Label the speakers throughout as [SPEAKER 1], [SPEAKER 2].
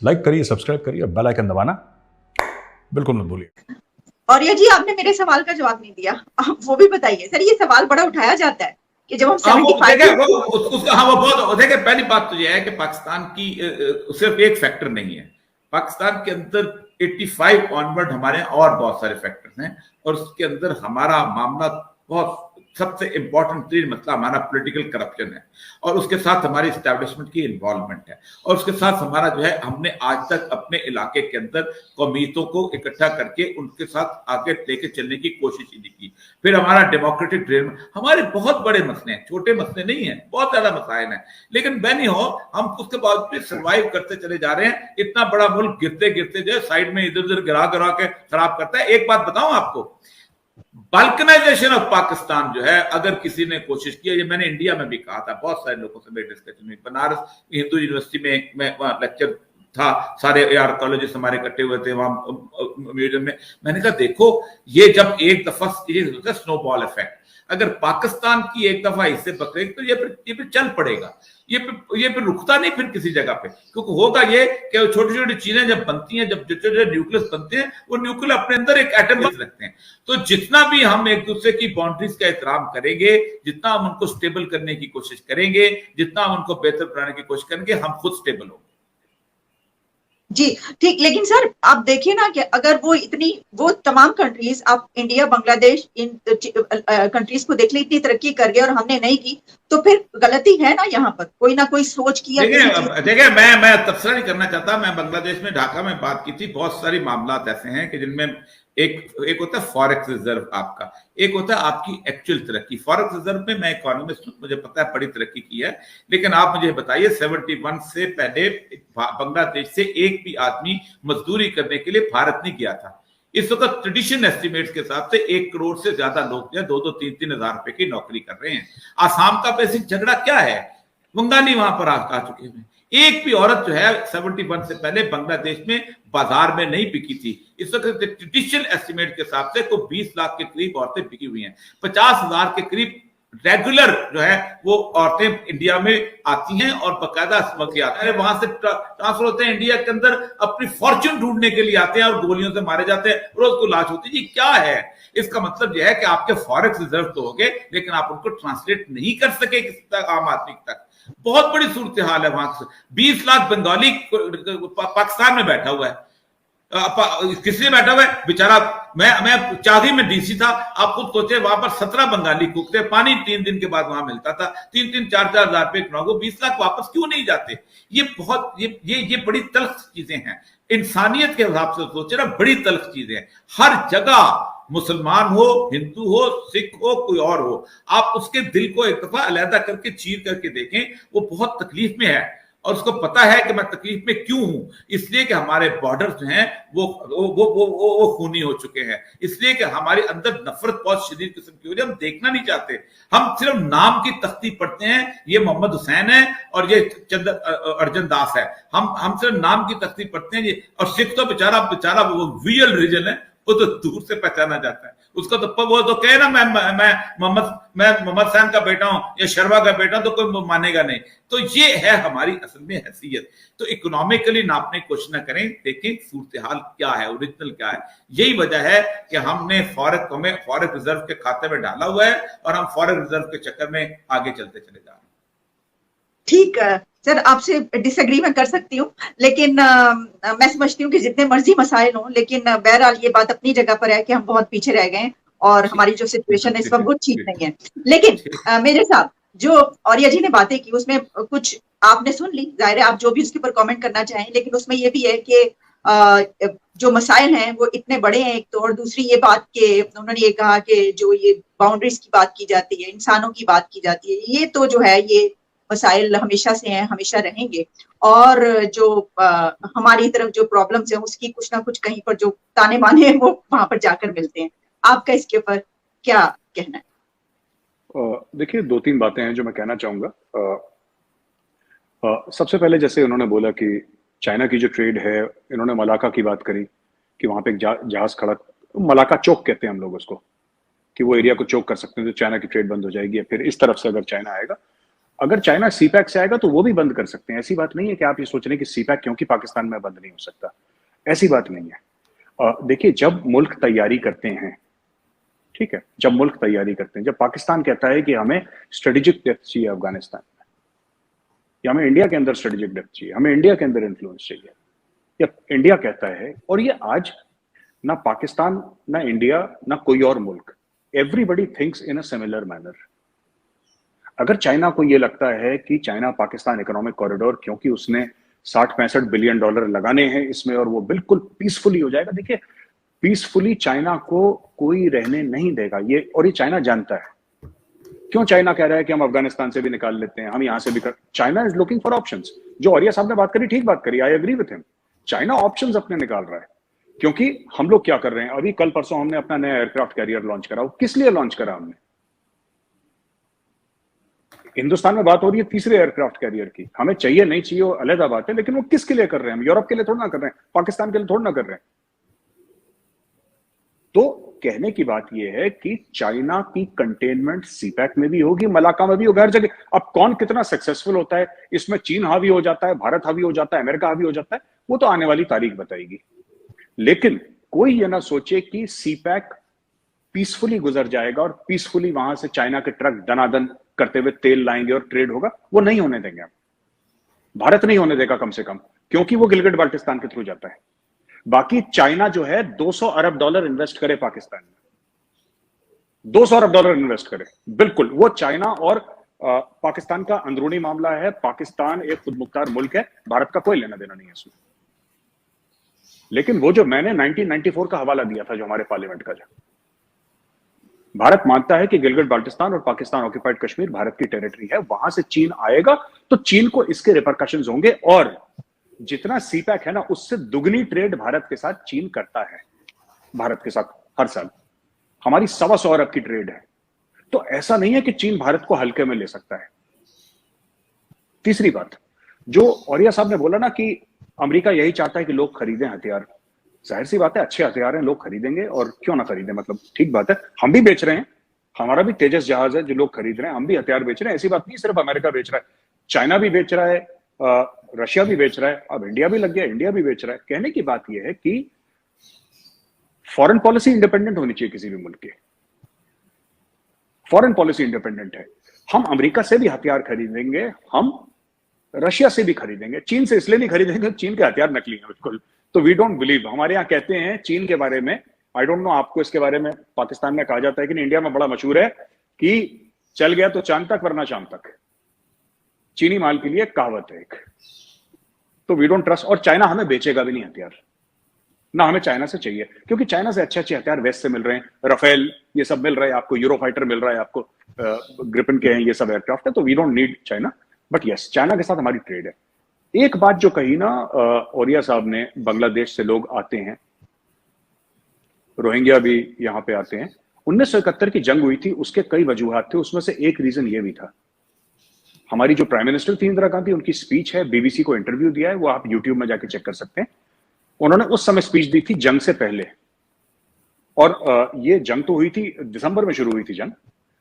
[SPEAKER 1] Like करिए, subscribe करिए, bell icon दबाना बिल्कुल मत भूलिए।
[SPEAKER 2] और ये जी आपने मेरे सवाल का जवाब नहीं दिया, आप वो भी बताइए सर। ये सवाल बड़ा उठाया जाता है कि जब हम
[SPEAKER 3] वो
[SPEAKER 2] 75
[SPEAKER 3] देखिए उसका, हाँ वो बहुत देखिए, पहली बात तो यह है कि पाकिस्तान की सिर्फ एक फैक्टर नहीं है। पाकिस्तान के अंदर 85 ऑनवर्ड हमारे और बहुत सारे फैक्टर्स हैं, और उसके अंदर हमारा मामला बहुत सबसे इंपॉर्टेंट तीन मसला हमारा पॉलिटिकल करप्शन है, और उसके साथ हमारी इस्टेब्लिशमेंट की इन्वॉल्वमेंट है, और उसके साथ हमारा जो है, हमने आज तक अपने इलाके के अंदर कौमियतों को इकट्ठा करके उनके साथ आगे लेके चलने की कोशिश ही नहीं की। फिर हमारा डेमोक्रेटिक ड्रीम, हमारे बहुत बड़े मसले हैं, छोटे मसले नहीं है, बहुत ज्यादा मसाइल हैं, लेकिन बैनी हो हम उसके बाद भी सर्वाइव करते चले जा रहे हैं। इतना बड़ा मुल्क गिरते गिरते जो है साइड में इधर उधर गिरा गिरा के खराब करता है। एक बात बताऊं आपको, बाल्कनाइजेशन ऑफ पाकिस्तान जो है, अगर किसी ने कोशिश की है, ये मैंने इंडिया में भी कहा था, बहुत सारे लोगों से मेरी डिस्कशन हुई, बनारस हिंदू यूनिवर्सिटी में मैं वहां लेक्चर था, सारे एआर कॉलेजेस हमारे इकट्ठे हुए थे वहां म्यूजियम में। मैंने कहा देखो, ये जब एक दफा ये स्नोबॉल इफेक्ट, अगर पाकिस्तान की एक दफा इससे पकड़े तो ये फिर चल पड़ेगा, ये फिर रुकता नहीं फिर किसी जगह पे, क्योंकि होगा ये कि छोटी छोटी चीजें जब बनती हैं, जब जो न्यूक्लियस बनते हैं, वो न्यूक्लियस अपने अंदर एक एटम रखते हैं। तो जितना भी हम एक दूसरे की बाउंड्रीज का एहतराम करेंगे, जितना हम उनको स्टेबल करने की कोशिश करेंगे, जितना हम उनको बेहतर बनाने की कोशिश करेंगे, हम खुद स्टेबल होंगे।
[SPEAKER 2] जी ठीक, लेकिन सर आप देखिए ना कि अगर वो तमाम कंट्रीज, आप इंडिया बांग्लादेश इन कंट्रीज को देख ले, इतनी तरक्की कर गए और हमने नहीं की, तो फिर गलती है ना यहाँ पर, कोई ना कोई सोच की या
[SPEAKER 3] देखिए मैं तबसरा नहीं करना चाहता। मैं बांग्लादेश में ढाका में बात की थी, बहुत सारी मामला ऐसे हैं कि जिनमें एक होता है फॉरेक्स रिजर्व आपका, एक होता है आपकी एक्चुअल तरक्की। फॉरेक्स रिजर्व में मैं इकोनॉमिस्ट हूं, मुझे पता है बड़ी तरक्की की है, लेकिन आप मुझे बताइए 71 से पहले बांग्लादेश से एक भी आदमी मजदूरी करने के लिए भारत नहीं गया था। इस वक्त ट्रेडिशन एस्टिमेट्स के हिसाब से 1 करोड़ से ज्यादा लोग जो 2-3 हजार रुपए की नौकरी कर रहे हैं। आसाम का बेसिक झगड़ा क्या है, बंगाली वहां पर आ चुके हैं। एक भी औरत जो है 71 से पहले बांग्लादेश में बाजार में नहीं बिकी थी। इस वक्त ट्रेडिशनल एस्टिमेट के हिसाब से कोई 20 लाख के करीब औरतें बिकी हुई हैं। 50,000 के करीब रेगुलर जो है वो औरतें इंडिया में आती हैं और बकायदा आती हैं, वहां से ट्रांसफर होते हैं इंडिया के अंदर, अपनी फॉर्च्यून ढूंढने के लिए आते हैं और गोलियों से मारे जाते हैं, रोज को लाश होती है। ये क्या है? इसका मतलब यह है कि आपके फॉरेक्स रिजर्व तो हो गए, लेकिन आप उनको ट्रांसलेट नहीं कर सके किसी तक, आम आदमी तक। बहुत बड़ी सूरत हाल है वहां से। 20 लाख बंगाली पाकिस्तान में बैठा हुआ है, किस लिए बैठा हुआ है बेचारा? मैं चागी में डीसी था, आप खुद सोचे, वहां पर 17 बंगाली कुक थे, पानी 3 दिन के बाद वहां मिलता था, 3-4 हजार रुपए को 20 लाख वापस क्यों नहीं जाते? ये बहुत ये बड़ी तल्ख चीजें हैं। इंसानियत के हिसाब से सोचे ना, बड़ी तल्ख चीजें हैं। हर जगह मुसलमान हो, हिंदू हो, सिख हो, कोई और हो, आप उसके दिल को एक दफा अलहदा करके चीर करके देखें, वो बहुत तकलीफ में है, और उसको पता है कि मैं तकलीफ में क्यों हूं। इसलिए कि हमारे बॉर्डर जो हैं वो खूनी हो चुके हैं, इसलिए कि हमारे अंदर नफरत बहुत शदीद किस्म की हो रही है। हम देखना नहीं चाहते, हम सिर्फ नाम की तख्ती पढ़ते हैं, ये मोहम्मद हुसैन है और ये अर्जन दास है। हम सिर्फ नाम की तख्ती पढ़ते हैं ये। और सिख तो बेचारा वो रियल रीजन है, वो तो दूर से पहचाना जाता है उसको। तो वो तो कहे ना मैं मोहम्मद हुसैन का बेटा हूं या शर्मा का बेटा हूं, तो कोई मानेगा नहीं। तो ये है हमारी असल में हैसियत। तो इकोनॉमिकली नापने की कोशिश ना करें, देखें सूरत हाल क्या है, ओरिजिनल क्या है। यही वजह है कि हमें फॉरेक्स रिजर्व के खाते में डाला हुआ है, और हम फॉरेक्स रिजर्व के चक्कर में आगे चलते चले जा रहे हैं।
[SPEAKER 2] ठीक है सर, आपसे डिसएग्री मैं कर सकती हूँ, लेकिन मैं समझती हूँ कि जितने मर्जी मसाइल हों, लेकिन बहरहाल ये बात अपनी जगह पर है कि हम बहुत पीछे रह गए और हमारी जो सिचुएशन है इस वक्त वो ठीक नहीं है। लेकिन मेरे साहब, जो औरिया जी ने बातें की उसमें कुछ आपने सुन ली, जाहिर है आप जो भी उसके ऊपर कमेंट करना चाहें, लेकिन उसमें ये भी है कि जो मसाइल हैं वो इतने बड़े हैं एक तो, और दूसरी ये बात कि उन्होंने ये कहा कि जो ये बाउंड्रीज की बात की जाती है, इंसानों की बात की जाती है, ये तो जो है ये मसाइल हमेशा से हैं, हमेशा रहेंगे। और जो हमारी तरफ जो प्रॉब्लम्स हैं उसकी कुछ ना कुछ कहीं पर जो ताने बाने हैं वो वहां पर जाकर मिलते हैं। आपका इसके ऊपर क्या कहना है?
[SPEAKER 4] देखिए, 2-3 बातें हैं जो मैं कहना चाहूंगा। सबसे पहले जैसे उन्होंने बोला कि चाइना की जो ट्रेड है, इन्होंने मलाका की बात करी कि वहां पे एक जहाज खड़ा, मलाका चौक कहते हैं हम लोग उसको, कि वो एरिया को चौक कर सकते हैं तो चाइना की ट्रेड बंद हो जाएगी, या फिर इस तरफ से अगर चाइना आएगा। अगर चाइना सीपैक से आएगा तो वो भी बंद कर सकते हैं। ऐसी बात नहीं है कि आप ये सोच रहे हैं कि सीपैक क्योंकि पाकिस्तान में बंद नहीं हो सकता, ऐसी बात नहीं है। देखिए, जब मुल्क तैयारी करते हैं, ठीक है, जब मुल्क तैयारी करते हैं, जब पाकिस्तान कहता है कि हमें स्ट्रेटेजिक डेप्थ चाहिए अफगानिस्तान में, या हमें इंडिया के अंदर स्ट्रेटेजिक डेप्थ चाहिए, हमें इंडिया के अंदर इन्फ्लुएंस चाहिए, या इंडिया कहता है, और ये आज ना पाकिस्तान, ना इंडिया, ना कोई और मुल्क, everybody thinks in a similar manner. अगर चाइना को ये लगता है कि चाइना पाकिस्तान इकोनॉमिक कॉरिडोर, क्योंकि उसने 60-65 बिलियन डॉलर लगाने हैं इसमें और वो बिल्कुल पीसफुली हो जाएगा, देखिए पीसफुली चाइना को कोई रहने नहीं देगा ये, और ये चाइना जानता है। क्यों चाइना कह रहा है कि हम अफगानिस्तान से भी निकाल लेते हैं, हम यहां से भी कर, China is looking for options. जो औरिया साहब ने बात करी, ठीक बात करी, I agree with him. China options अपने निकाल रहा है, क्योंकि हम लोग क्या कर रहे हैं, अभी कल परसों हमने अपना नया एयरक्राफ्ट कैरियर लॉन्च करा। वो किस लिए लॉन्च करा हमने? हिंदुस्तान में बात हो रही है तीसरे एयरक्राफ्ट कैरियर की, हमें चाहिए नहीं चाहिए वो अलग बात है, लेकिन वो किसके लिए कर रहे हैं? हम यूरोप के लिए थोड़ा ना कर रहे हैं, पाकिस्तान के लिए थोड़ा ना कर रहे हैं। तो कहने की बात यह है कि चाइना की कंटेनमेंट सीपैक में भी होगी, मलाका में भी होगी, हर जगह। अब कौन कितना सक्सेसफुल होता है इसमें, चीन हावी हो जाता है, भारत हावी हो जाता है, अमेरिका हावी हो जाता है, वो तो आने वाली तारीख बताएगी। लेकिन कोई ये ना सोचे कि सीपैक पीसफुली गुजर जाएगा और पीसफुली वहां से चाइना के ट्रक दनादन करते हुए तेल लाएंगे और ट्रेड होगा, वो नहीं होने देंगे हम। भारत नहीं होने देगा कम से कम, क्योंकि वो गिलगिट बाल्टिस्तान के थ्रू जाता है। बाकी चाइना जो है 200 अरब डॉलर इन्वेस्ट करे पाकिस्तान में, 200 अरब डॉलर इन्वेस्ट करे, बिल्कुल वो चाइना और पाकिस्तान का अंदरूनी मामला है। पाकिस्तान एक खुदमुख्तार मुल्क है, भारत का कोई लेना देना नहीं है इसमें। लेकिन वो जो मैंने 1994 का हवाला दिया था, जो हमारे पार्लियामेंट का, जो भारत मानता है कि गिलगिट बाल्टिस्तान और पाकिस्तान ऑक्यूपाइड कश्मीर भारत की टेरिटरी है, वहां से चीन आएगा तो चीन को इसके रिपरकशंस होंगे, और जितना सीपैक है ना, उससे दुगनी ट्रेड भारत के साथ चीन करता है, भारत के साथ हर साल हमारी 125 अरब की ट्रेड है। तो ऐसा नहीं है कि चीन भारत को हल्के में ले सकता है। तीसरी बात, जो औरिया साहब ने बोला ना कि अमेरिका यही चाहता है कि लोग खरीदें हथियार, जाहिर सी बात है, अच्छे हथियार हैं, लोग खरीदेंगे, और क्यों ना खरीदें, मतलब ठीक बात है। हम भी बेच रहे हैं, हमारा भी तेजस जहाज है जो लोग खरीद रहे हैं, हम भी हथियार बेच रहे हैं, ऐसी बात नहीं सिर्फ अमेरिका बेच रहा है, चाइना भी बेच रहा है, रशिया भी बेच रहा है, अब इंडिया भी लग गया, इंडिया भी बेच रहा है। कहने की बात यह है कि फॉरेन पॉलिसी इंडिपेंडेंट होनी चाहिए किसी भी मुल्क की। फॉरेन पॉलिसी इंडिपेंडेंट है, हम अमेरिका से भी हथियार खरीदेंगे, हम रशिया से भी खरीदेंगे, चीन से इसलिए नहीं खरीदेंगे, चीन के हथियार नकली हैं बिल्कुल। तो वी डोंट बिलीव, हमारे यहाँ कहते हैं चीन के बारे में, आई डोंट नो आपको इसके बारे में पाकिस्तान में कहा जाता है कि नहीं, इंडिया में बड़ा मशहूर है कि चल गया तो चांद तक वरना शाम तक, चीनी माल के लिए कहावत है एक। तो वी डोंट ट्रस्ट, और चाइना हमें बेचेगा भी नहीं हथियार, ना हमें चाइना से चाहिए, क्योंकि चाइना से अच्छे अच्छे हथियार वेस्ट से मिल रहे हैं, राफेल ये सब मिल रहा है आपको, यूरोफाइटर मिल रहा है आपको, ग्रिपन के हैं ये सब एयरक्राफ्ट है, तो we don't need China. But yes, China के साथ हमारी ट्रेड है। एक बात जो कही ना औरिया साहब ने, बांग्लादेश से लोग आते हैं, रोहिंग्या भी यहां पे आते हैं। 1971 की जंग हुई थी, उसके कई वजूहात थे, उसमें से एक रीजन ये भी था, हमारी जो प्राइम मिनिस्टर थी इंदिरा गांधी, उनकी स्पीच है, बीबीसी को इंटरव्यू दिया है, वो आप यूट्यूब में जाके चेक कर सकते हैं। उन्होंने उस समय स्पीच दी थी जंग से पहले, और ये जंग तो हुई थी दिसंबर में शुरू हुई थी जंग,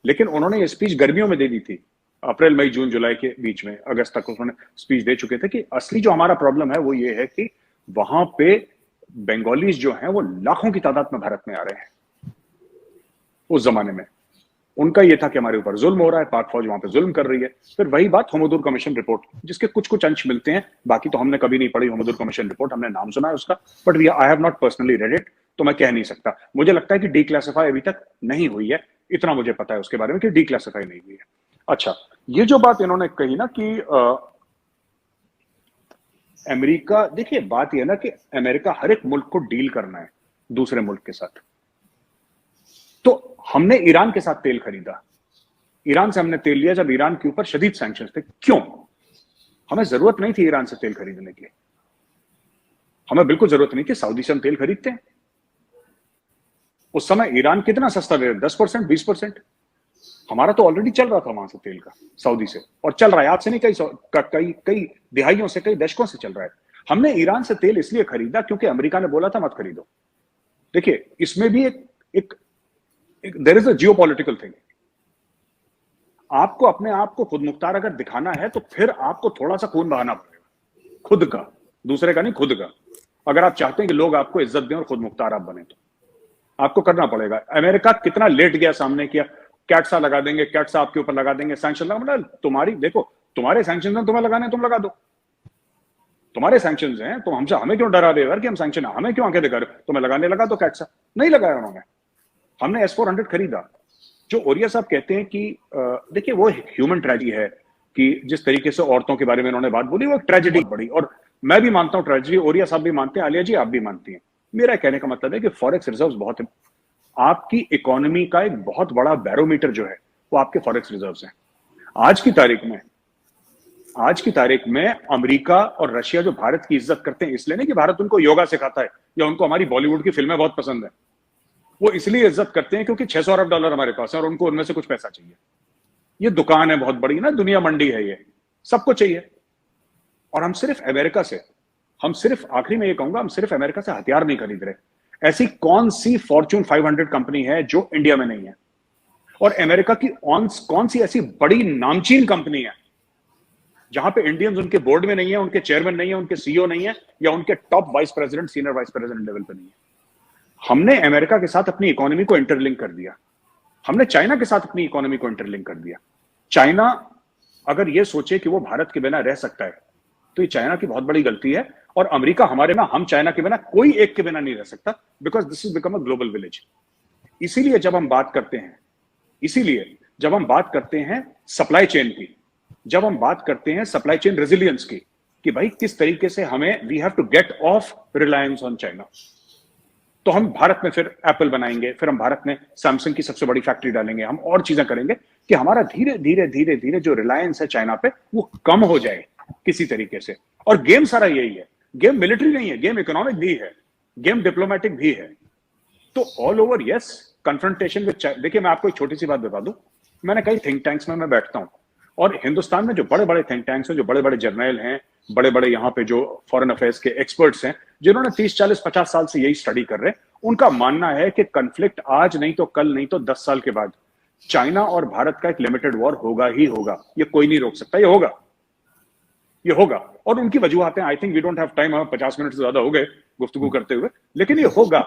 [SPEAKER 4] लेकिन उन्होंने ये स्पीच गर्मियों में दे दी थी, अप्रैल मई जून जुलाई के बीच में, अगस्त तक उन्होंने स्पीच दे चुके थे कि असली जो हमारा प्रॉब्लम है वो ये है कि वहां पे बंगालीज जो हैं वो लाखों की तादाद में भारत में आ रहे हैं। उस जमाने में उनका ये था कि हमारे ऊपर जुल्म हो रहा है, पाक फौज वहां पे जुल्म कर रही है। फिर वही बात होमोदूर कमीशन रिपोर्ट, जिसके कुछ कुछ अंश मिलते हैं, बाकी तो हमने कभी नहीं पढ़ी होमोदूर कमीशन रिपोर्ट, हमने नाम सुना है उसका, but I have not personally read it, तो मैं कह नहीं सकता। मुझे लगता है कि डीक्लासिफाई अभी तक नहीं हुई है, इतना मुझे पता है उसके बारे में कि डीक्लासिफाई नहीं हुई है। अच्छा, ये जो बात इन्होंने कही ना कि अमेरिका, देखिए बात यह ना कि अमेरिका हर एक मुल्क को डील करना है दूसरे मुल्क के साथ। तो हमने ईरान के साथ तेल खरीदा, ईरान से हमने तेल लिया जब ईरान के ऊपर शदीद सैंक्शंस थे। क्यों? हमें जरूरत नहीं थी ईरान से तेल खरीदने की, हमें बिल्कुल जरूरत नहीं थी, सऊदी से हम तेल खरीदते हैं। उस समय ईरान कितना सस्ता दे, 10% 20%, हमारा तो ऑलरेडी चल रहा था वहां से तेल का, सऊदी से, और चल रहा है, आज से नहीं, कई दिहाइयों से, कई दशकों से चल रहा है। हमने ईरान से तेल इसलिए खरीदा क्योंकि अमेरिका ने बोला था मत खरीदो। देखिए इसमें भी एक there is a geopolitical thing. आपको अपने आप को खुद मुख्तार अगर दिखाना है तो फिर आपको थोड़ा सा खून बहाना पड़ेगा, खुद का, दूसरे का नहीं, खुद का। अगर आप चाहते हैं कि लोग आपको इज्जत दें और खुद मुख्तार आप बने तो आपको करना पड़ेगा। अमेरिका कितना लेट गया, सामने किया, कैट्सा लगा देंगे, कैट्सा आपके ऊपर लगा देंगे, सैंक्शन लगा, मतलब तुम्हारी, देखो तुम्हारे सैंक्शन हैं, तुम्हें लगाने तुम लगा दो, तुम्हारे सैंक्शन हैं, तुम हमसे, हमें क्यों डरा रहे हो यार कि हम सैंक्शन, हमें क्यों आंखें दिखा रहे हो, तुम्हें लगाने लगा दो कैट्सा। नहीं लगाया उन्होंने, हमने S-400 खरीदा। जो ओरिया साहब कहते हैं कि देखिए वो ह्यूमन ट्रेजेडी है कि जिस तरीके से औरतों के बारे में उन्होंने बात बोली, वो एक ट्रेजेडी बड़ी, और मैं भी मानता हूं ट्रेजेडी, ओरिया साहब भी मानते हैं, आलिया जी आप भी मानती हैं। मेरा कहने का मतलब है कि फॉरेक्स रिजर्व्स बहुत, आपकी इकोनॉमी का एक बहुत बड़ा बैरोमीटर जो है वो आपके फॉरेक्स रिजर्व्स हैं। आज की तारीख में अमेरिका और रशिया जो भारत की इज्जत करते हैं, इसलिए नहीं कि भारत उनको योगा सिखाता है या उनको हमारी बॉलीवुड की फिल्में बहुत पसंद है, वो इसलिए इज्जत करते हैं क्योंकि 600 अरब डॉलर हमारे पास है और उनको उनमें से कुछ पैसा चाहिए। ये दुकान है बहुत बड़ी ना, दुनिया मंडी है, ये सबको चाहिए। और हम सिर्फ अमेरिका से, आखिरी में ये कहूंगा, हम सिर्फ अमेरिका से हथियार नहीं खरीद रहे। ऐसी कौन सी फॉर्च्यून 500 कंपनी है जो इंडिया में नहीं है? और अमेरिका की कौन सी ऐसी बड़ी नामचीन कंपनी है जहां पे इंडियंस उनके बोर्ड में नहीं है, उनके चेयरमैन नहीं है, उनके सीईओ नहीं है, या उनके top vice president, senior vice president level पे नहीं है? हमने अमेरिका के साथ अपनी इकोनॉमी को इंटरलिंक कर दिया, हमने चाइना के साथ अपनी इकोनॉमी को इंटरलिंक कर दिया। चाइना अगर ये सोचे कि वो भारत के बिना रह सकता है तो ये चाइना की बहुत बड़ी गलती है, और अमेरिका हमारे में, हम चाइना के बिना, कोई एक के बिना नहीं रह सकता, because this is become a global village. इसीलिए जब हम बात करते हैं सप्लाई चेन की, जब हम बात करते हैं सप्लाई चेन रेजिलियंस की, कि भाई किस तरीके से हमें, we have to get off reliance on China, तो हम भारत में फिर एप्पल बनाएंगे, फिर हम भारत में सैमसंग की सबसे बड़ी फैक्ट्री डालेंगे, हम और चीजें करेंगे कि हमारा धीरे धीरे जो रिलायंस है चाइना पे वो कम हो जाए किसी तरीके से। और गेम सारा यही है, गेम मिलिट्री नहीं है, गेम इकोनॉमिक भी है, गेम डिप्लोमेटिक भी है। तो all over yes, confrontation with, देखिए मैं आपको एक छोटी सी बात बता दूं, मैंने कई थिंक टैंक्स में मैं बैठता हूं, और हिंदुस्तान में जो बड़े बड़े थिंक टैंक्स हैं, जो बड़े बड़े जर्नल हैं, बड़े बड़े यहाँ पे जो फॉरेन अफेयर्स के एक्सपर्ट्स हैं, जिन्होंने 30, 40, 50 साल से यही स्टडी कर रहे हैं, उनका मानना है कि कन्फ्लिक्ट आज नहीं तो कल, नहीं तो 10 साल के बाद चाइना और भारत का एक लिमिटेड वॉर होगा ही होगा। ये कोई नहीं रोक सकता, ये होगा। और उनकी वजूहतें, I think we don't have time, 50 minute से ज्यादा हो गए गुफ्तगू करते हुए, लेकिन ये होगा,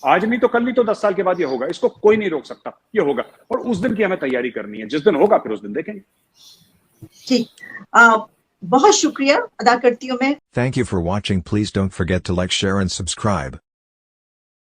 [SPEAKER 4] आज नहीं तो कल, नहीं तो 10 साल के बाद ये होगा, इसको कोई नहीं रोक सकता, ये होगा। और उस दिन की हमें तैयारी करनी है, जिस दिन होगा फिर उस दिन देखेंगे।
[SPEAKER 2] ठीक, बहुत शुक्रिया अदा करती हूँ मैं।
[SPEAKER 5] Thank you for watching. Please don't forget to like, share and subscribe.